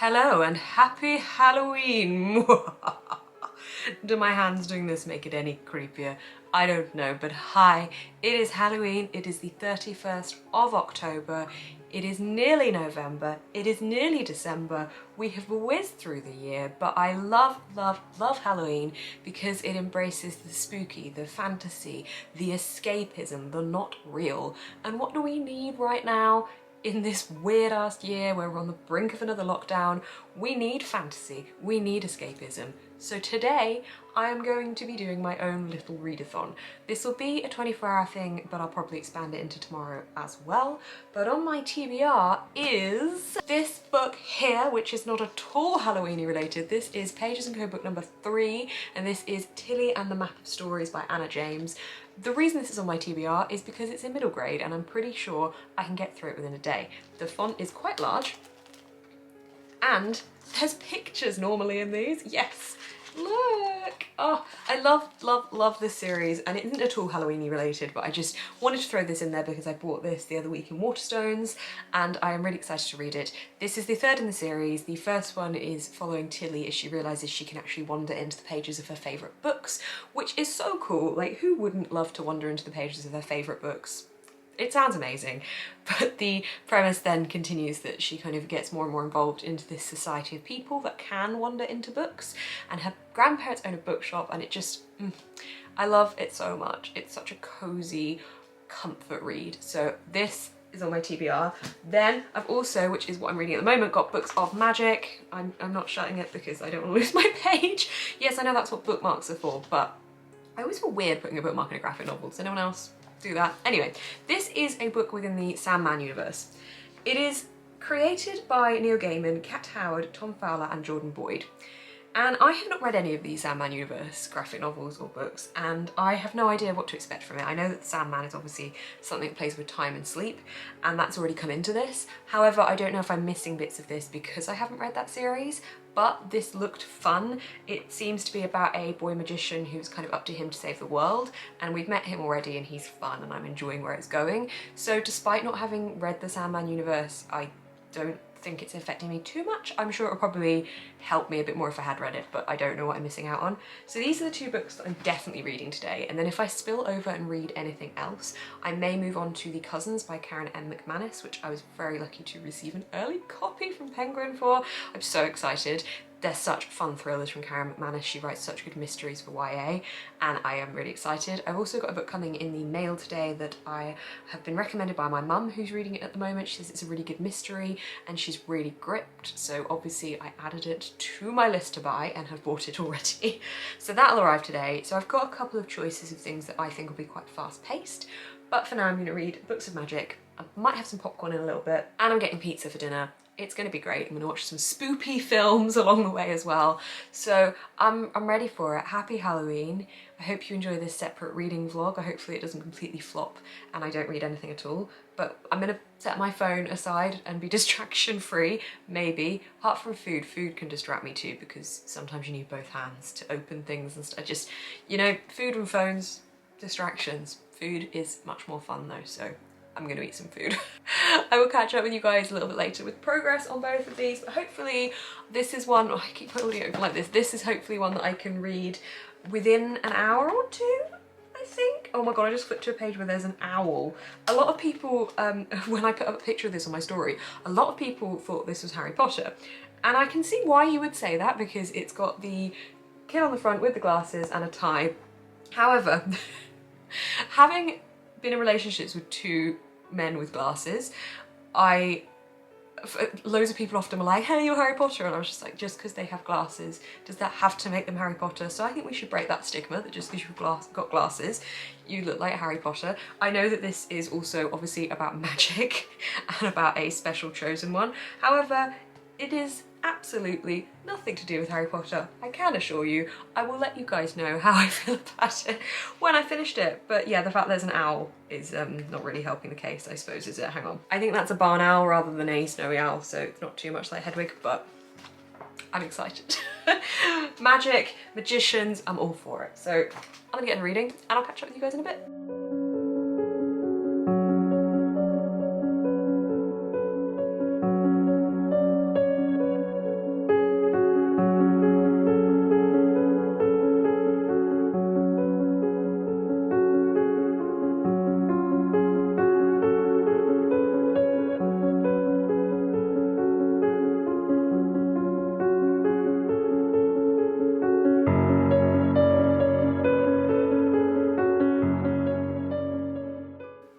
Hello and happy Halloween! Do my hands doing this make it any creepier? I don't know, but hi, it is Halloween, it is the 31st of October, it is nearly November, it is nearly December, we have whizzed through the year, but I love, love, love Halloween because it embraces the spooky, the fantasy, the escapism, the not real. And what do we need right now? In this weird ass year where we're on the brink of another lockdown, we need fantasy, we need escapism. So today I am going to be doing my own little readathon. This will be a 24-hour thing, but I'll probably expand it into tomorrow as well. But on my TBR is this book here, which is not at all Halloweeny related. This is Pages & Co book number 3, and this is Tilly and the Map of Stories by Anna James. The reason this is on my TBR is because it's in middle grade and I'm pretty sure I can get through it within a day. The font is quite large and there's pictures normally in these. Yes, look! Oh, I love, love, love this series, and it isn't at all Halloweeny related, but I just wanted to throw this in there because I bought this the other week in WATERSTONES and I am really excited to read it. This is the third in the series. The first one is following Tilly as she realises she can actually wander into the pages of her favourite books, which is so cool. Like, who wouldn't love to wander into the pages of their favourite books? It sounds amazing, but the premise then continues that she kind of gets more and more involved into this society of people that can wander into books, and her grandparents own a bookshop, and it just, I love it so much. It's such a cozy comfort read. So this is on my TBR. Then I've also, which is what I'm reading at the moment, got Books of Magic. I'm not shutting it because I don't want to lose my page. Yes, I know that's what bookmarks are for, but I always feel weird putting a bookmark in a graphic novel. Does anyone else do that? Anyway, this is a book within the Sandman universe. It is created by Neil Gaiman, Kat Howard, Tom Fowler and Jordan Boyd. And I have not read any of these Sandman universe graphic novels or books, and I have no idea what to expect from it. I know that Sandman is obviously something that plays with time and sleep, and that's already come into this. However, I don't know if I'm missing bits of this because I haven't read that series, but this looked fun. It seems to be about a boy magician who's kind of up to him to save the world, and we've met him already and he's fun and I'm enjoying where it's going. So despite not having read the Sandman universe, I don't think it's affecting me too much. I'm sure it'll probably help me a bit more if I had read it, but I don't know what I'm missing out on. So these are the two books that I'm definitely reading today, and then if I spill over and read anything else, I may move on to The Cousins by Karen M. McManus, which I was very lucky to receive an early copy from Penguin for. I'm so excited. They're such fun thrillers from Karen McManus. She writes such good mysteries for YA, and I am really excited. I've also got a book coming in the mail today that I have been recommended by my mum, who's reading it at the moment. She says it's a really good mystery and she's really gripped, so obviously I added it to my list to buy and have bought it already. So that'll arrive today. So I've got a couple of choices of things that I think will be quite fast-paced, but for now I'm going to read Books of Magic. I might have some popcorn in a little bit, and I'm getting pizza for dinner. It's going to be great. I'm going to watch some spoopy films along the way as well. So I'm ready for it. Happy Halloween. I hope you enjoy this separate reading vlog. Hopefully it doesn't completely flop and I don't read anything at all. But I'm going to set my phone aside and be distraction free, maybe. Apart from food. Food can distract me too because sometimes you need both hands to open things and stuff. Just, you know, food and phones, distractions. Food is much more fun though, so I'm gonna eat some food. I will catch up with you guys a little bit later with progress on both of these, but hopefully this is one, I keep my audio open like this, this is hopefully one that I can read within an hour or two, I think, oh my god, I just flipped to a page where there's an owl. A lot of people, when I put up a picture of this on my story, a lot of people thought this was Harry Potter. And I can see why you would say that, because it's got the kid on the front with the glasses and a tie. However, having been in relationships with two men with glasses, loads of people often were like, hey, you're Harry Potter, and I was just like, just because they have glasses, does that have to make them Harry Potter? So I think we should break that stigma that just because you've got glasses, you look like Harry Potter. I know that this is also obviously about magic and about a special chosen one. However, it is absolutely nothing to do with Harry Potter. I can assure you. I will let you guys know how I feel about it when I finished it. But yeah, the fact there's an owl is not really helping the case, I suppose, is it? Hang on. I think that's a barn owl rather than a snowy owl, so it's not too much like Hedwig, but I'm excited. Magic, magicians, I'm all for it. So I'm gonna get in reading and I'll catch up with you guys in a bit.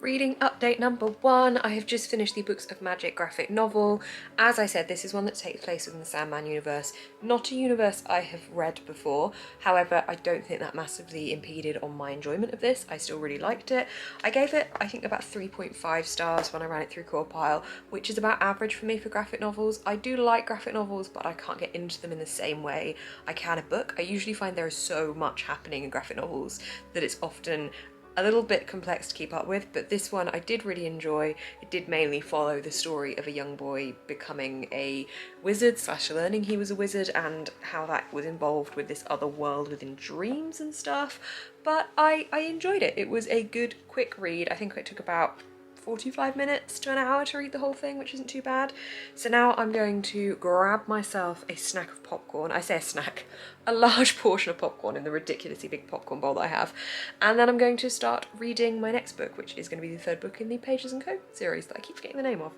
Reading update number 1. I have just finished the Books of Magic graphic novel. As I said, this is one that takes place within the Sandman universe, not a universe I have read before. However, I don't think that massively impeded on my enjoyment of this. I still really liked it. I gave it, I think, about 3.5 stars when I ran it through Compile, which is about average for me for graphic novels. I do like graphic novels, but I can't get into them in the same way I can a book. I usually find there is so much happening in graphic novels that it's often a little bit complex to keep up with, but this one I did really enjoy. It did mainly follow the story of a young boy becoming a wizard / learning he was a wizard, and how that was involved with this other world within dreams and stuff. But I enjoyed it. It was a good quick read. I think it took about 45 minutes to an hour to read the whole thing, which isn't too bad. So now I'm going to grab myself a snack of popcorn. I say a snack, a large portion of popcorn in the ridiculously big popcorn bowl that I have. And then I'm going to start reading my next book, which is going to be the 3rd book in the Pages & Co series that I keep forgetting the name of.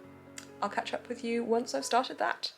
I'll catch up with you once I've started that.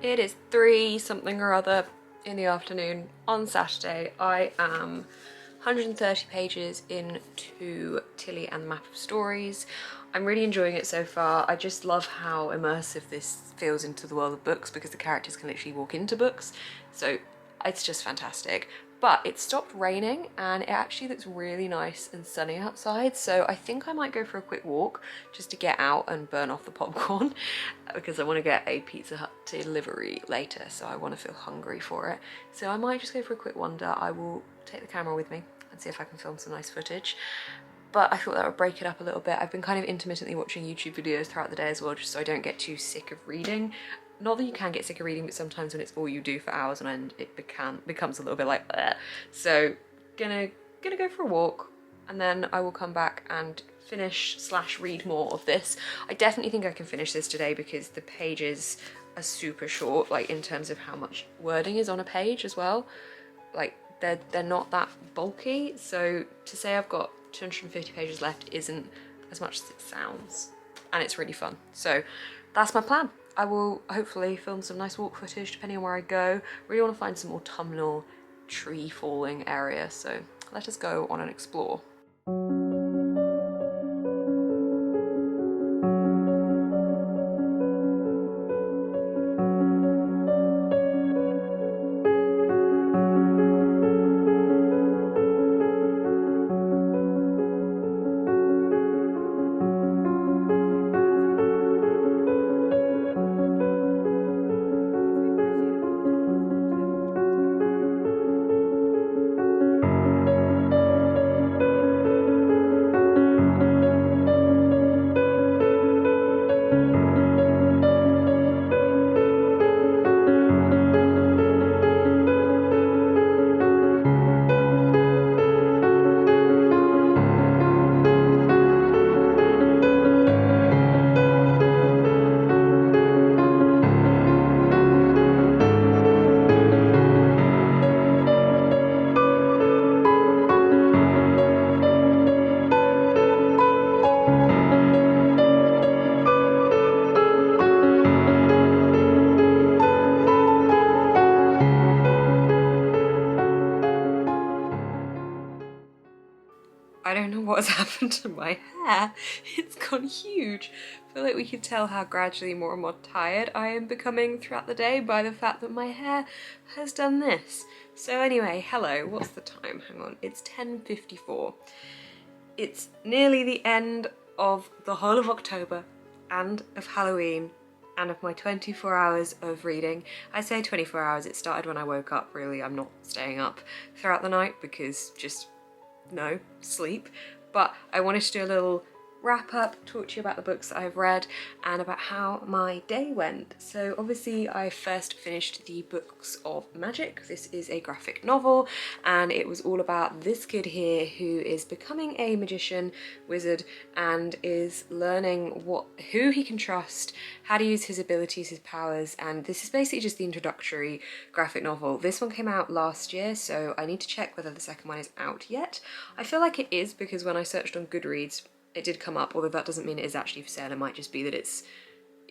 It is 3 something or other in the afternoon on Saturday. I am 130 pages into Tilly and the Map of Stories. I'm really enjoying it so far. I just love how immersive this feels into the world of books, because the characters can literally walk into books. So it's just fantastic. But it stopped raining and it actually looks really nice and sunny outside, so I think I might go for a quick walk just to get out and burn off the popcorn because I want to get a Pizza Hut delivery later, so I want to feel hungry for it. So I might just go for a quick wander. I will take the camera with me and see if I can film some nice footage. But I thought that would break it up a little bit. I've been kind of intermittently watching YouTube videos throughout the day as well, just so I don't get too sick of reading. Not that you can get sick of reading, but sometimes when it's all you do for hours on end, it becomes a little bit like that. So gonna go for a walk, and then I will come back and finish / read more of this. I definitely think I can finish this today because the pages are super short, like in terms of how much wording is on a page as well. Like they're not that bulky, so to say I've got 250 pages left isn't as much as it sounds, and it's really fun. So that's my plan. I will hopefully film some nice walk footage depending on where I go. Really want to find some autumnal tree falling area, so let us go on and explore. I don't know what has happened to my hair. It's gone huge. I feel like we can tell how gradually more and more tired I am becoming throughout the day by the fact that my hair has done this. So anyway, hello, what's the time? Hang on, it's 10:54. It's nearly the end of the whole of October and of Halloween and of my 24 hours of reading. I say 24 hours, it started when I woke up really. I'm not staying up throughout the night because just no sleep, but I wanted to do a little wrap up, talk to you about the books that I've read and about how my day went. So obviously I first finished the Books of Magic. This is a graphic novel and it was all about this kid here who is becoming a magician wizard and is learning who he can trust, how to use his abilities, his powers, and this is basically just the introductory graphic novel. This one came out last year, so I need to check whether the second one is out yet. I feel like it is because when I searched on Goodreads it did come up, although that doesn't mean it is actually for sale. It might just be that it's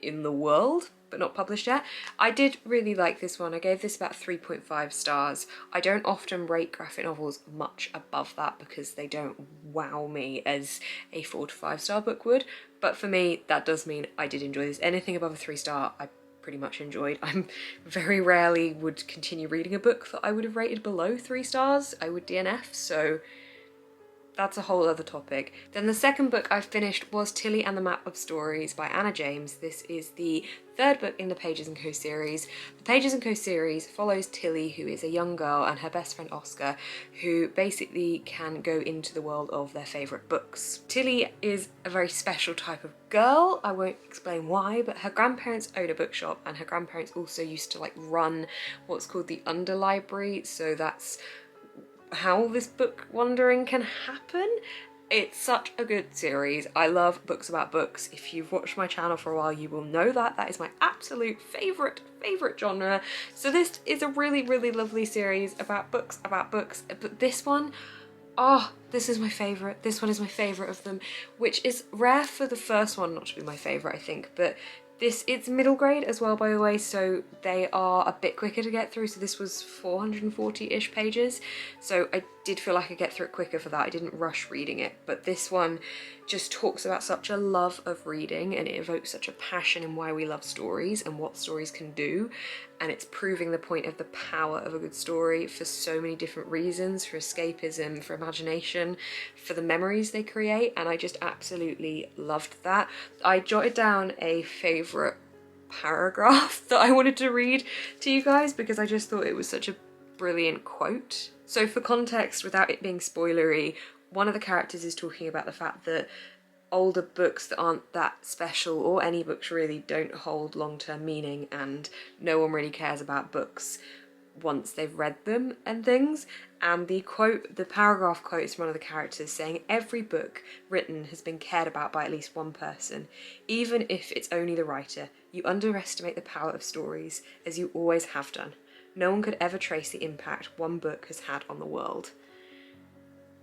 in the world but not published yet. I did really like this one. I gave this about 3.5 stars. I don't often rate graphic novels much above that because they don't wow me as a 4 to 5 star book would, but for me that does mean I did enjoy this. Anything above a 3 star I pretty much enjoyed. I very rarely would continue reading a book that I would have rated below 3 stars. I would DNF, so that's a whole other topic. Then the second book I finished was Tilly and the Map of Stories by Anna James. This is the third book in the Pages & Co series. The Pages & Co series follows Tilly, who is a young girl, and her best friend Oscar, who basically can go into the world of their favourite books. Tilly is a very special type of girl. I won't explain why, but her grandparents own a bookshop and her grandparents also used to run what's called the underlibrary, so that's how this book wandering can happen. It's such a good series. I love books about books. If you've watched my channel for a while, you will know that. That is my absolute favourite genre. So this is a really, really lovely series about books, but this one, oh, this is my favourite. This one is my favourite of them, which is rare for the first one not to be my favourite, I think, but it's middle grade as well, by the way, so they are a bit quicker to get through. So this was 440-ish pages, so I did feel like I could get through it quicker for that. I didn't rush reading it, but this one just talks about such a love of reading and it evokes such a passion in why we love stories and what stories can do, and it's proving the point of the power of a good story for so many different reasons, for escapism, for imagination, for the memories they create, and I just absolutely loved that. I jotted down a favourite paragraph that I wanted to read to you guys because I just thought it was such a brilliant quote. So for context, without it being spoilery, one of the characters is talking about the fact that older books that aren't that special, or any books really, don't hold long-term meaning and no one really cares about books once they've read them and things. And the paragraph quote is from one of the characters saying, "Every book written has been cared about by at least one person. Even if it's only the writer, you underestimate the power of stories, as you always have done. No one could ever trace the impact one book has had on the world."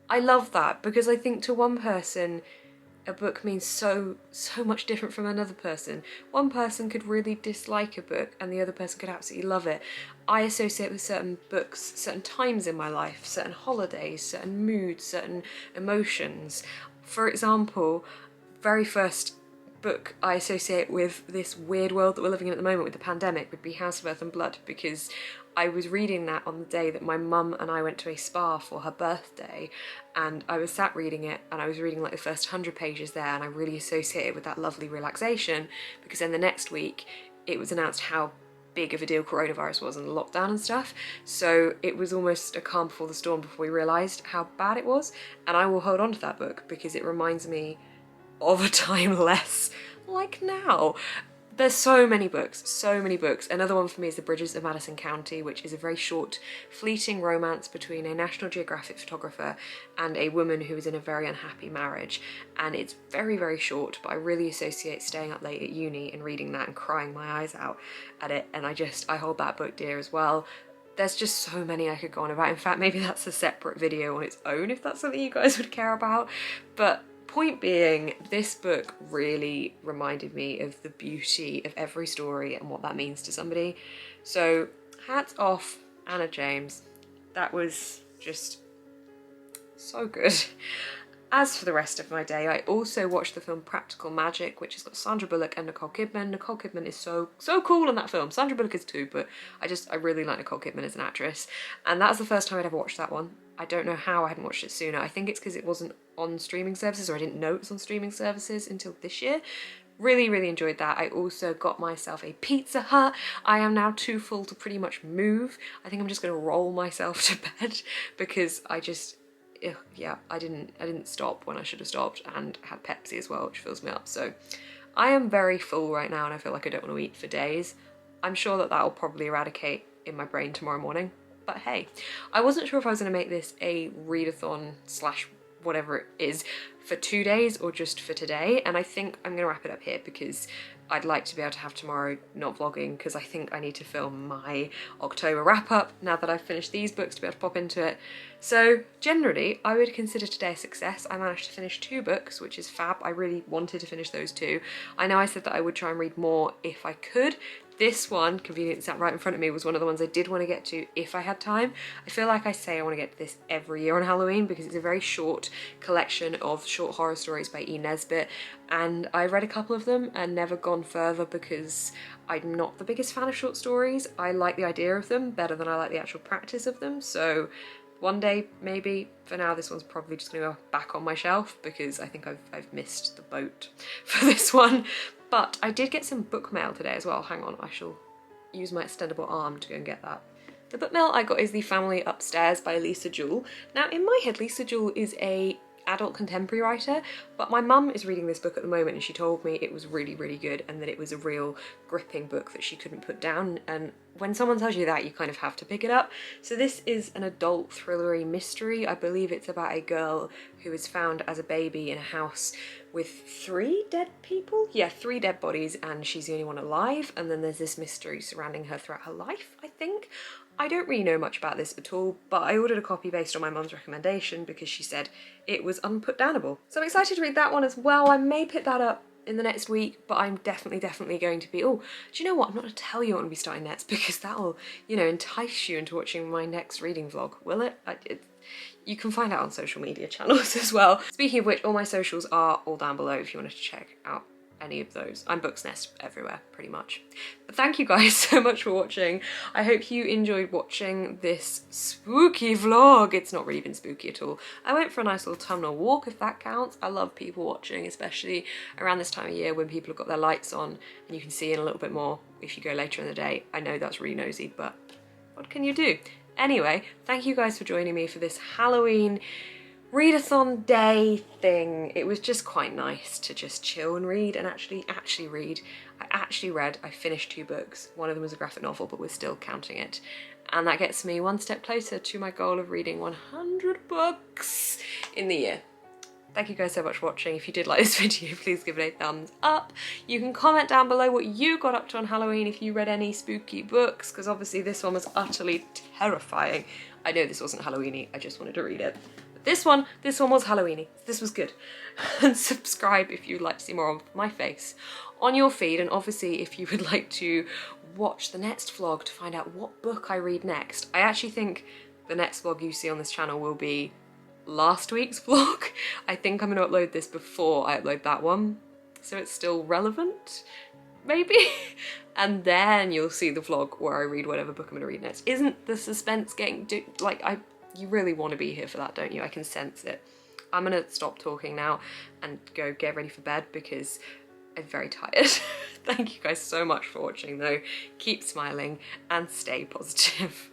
I love that because I think to one person a book means so much different from another person. One person could really dislike a book and the other person could absolutely love it. I associate with certain books, certain times in my life, certain holidays, certain moods, certain emotions. For example, very first book I associate with this weird world that we're living in at the moment with the pandemic would be House of Earth and Blood, because I was reading that on the day that my mum and I went to a spa for her birthday, and I was sat reading it and I was reading like the first 100 pages there, and I really associated with that lovely relaxation, because then the next week it was announced how big of a deal coronavirus was and the lockdown and stuff, so it was almost a calm before the storm before we realised how bad it was. And I will hold on to that book because it reminds me of a time less like now. There's so many books, so many books. Another one for me is The Bridges of Madison County, which is a very short, fleeting romance between a National Geographic photographer and a woman who is in a very unhappy marriage. And it's very, very short, but I really associate staying up late at uni and reading that and crying my eyes out at it. And I hold that book dear as well. There's just so many I could go on about. In fact, maybe that's a separate video on its own if that's something you guys would care about. But point being, this book really reminded me of the beauty of every story and what that means to somebody. So hats off, Anna James. That was just so good. As for the rest of my day, I also watched the film Practical Magic, which has got Sandra Bullock and Nicole Kidman. Nicole Kidman is so cool in that film. Sandra Bullock is too, but I really like Nicole Kidman as an actress. And that's the first time I'd ever watched that one. I don't know how I hadn't watched it sooner. I think it's because it wasn't on streaming services, or I didn't know it was on streaming services until this year. Really, really enjoyed that. I also got myself a Pizza Hut. I am now too full to pretty much move. I think I'm just gonna roll myself to bed because I didn't stop when I should have stopped, and had Pepsi as well, which fills me up. So I am very full right now and I feel like I don't want to eat for days. I'm sure that that'll probably eradicate in my brain tomorrow morning. But hey, I wasn't sure if I was going to make this a readathon slash whatever it is for 2 days or just for today, and I think I'm going to wrap it up here because I'd like to be able to have tomorrow not vlogging, because I think I need to film my October wrap up now that I've finished these books to be able to pop into it. So generally I would consider today a success. I managed to finish 2 books, which is fab. I really wanted to finish those 2. I know I said that I would try and read more if I could. This one, conveniently sat right in front of me, was one of the ones I did want to get to if I had time. I feel like I say I want to get to this every year on Halloween because it's a very short collection of short horror stories by E. Nesbit, and I read a couple of them and never gone further because I'm not the biggest fan of short stories. I like the idea of them better than I like the actual practice of them, so one day maybe. For now, this one's probably just gonna go back on my shelf because I think I've missed the boat for this one. But I did get some book mail today as well. Hang on, I shall use my extendable arm to go and get that. The book mail I got is The Family Upstairs by Lisa Jewell. Now in my head, Lisa Jewell is a adult contemporary writer, but my mum is reading this book at the moment and she told me it was really, really good and that it was a real gripping book that she couldn't put down, and when someone tells you that, you kind of have to pick it up. So this is an adult thrillery mystery. I believe it's about a girl who is found as a baby in a house with 3 dead people? Yeah, 3 dead bodies, and she's the only one alive, and then there's this mystery surrounding her throughout her life, I think. I don't really know much about this at all, but I ordered a copy based on my mum's recommendation because she said it was unputdownable. So I'm excited to read that one as well. I may pick that up in the next week, but I'm definitely going to be, oh, do you know what? I'm not going to tell you what I'm going to be starting next because that'll, you know, entice you into watching my next reading vlog, will it? You can find out on social media channels as well. Speaking of which, all my socials are all down below if you wanted to check out any of those. I'm Books Nest everywhere, pretty much. But thank you guys so much for watching. I hope you enjoyed watching this spooky vlog. It's not really been spooky at all. I went for a nice little autumnal walk, if that counts. I love people watching, especially around this time of year when people have got their lights on and you can see in a little bit more if you go later in the day. I know that's really nosy, but what can you do? Anyway, thank you guys for joining me for this Halloween readathon day thing. It was just quite nice to just chill and read and actually read. I finished 2 books. One of them was a graphic novel, but we're still counting it. And that gets me one step closer to my goal of reading 100 books in the year. Thank you guys so much for watching. If you did like this video, please give it a thumbs up. You can comment down below what you got up to on Halloween, if you read any spooky books, because obviously this one was utterly terrifying. I know this wasn't Halloween-y, I just wanted to read it. This one was Halloweeny. This was good. And subscribe if you'd like to see more of my face on your feed, and obviously if you would like to watch the next vlog to find out what book I read next. I actually think the next vlog you see on this channel will be last week's vlog. I think I'm going to upload this before I upload that one, so it's still relevant, maybe? And then you'll see the vlog where I read whatever book I'm going to read next. Isn't the suspense getting, you really want to be here for that, don't you? I can sense it. I'm going to stop talking now and go get ready for bed because I'm very tired. Thank you guys so much for watching though. Keep smiling and stay positive.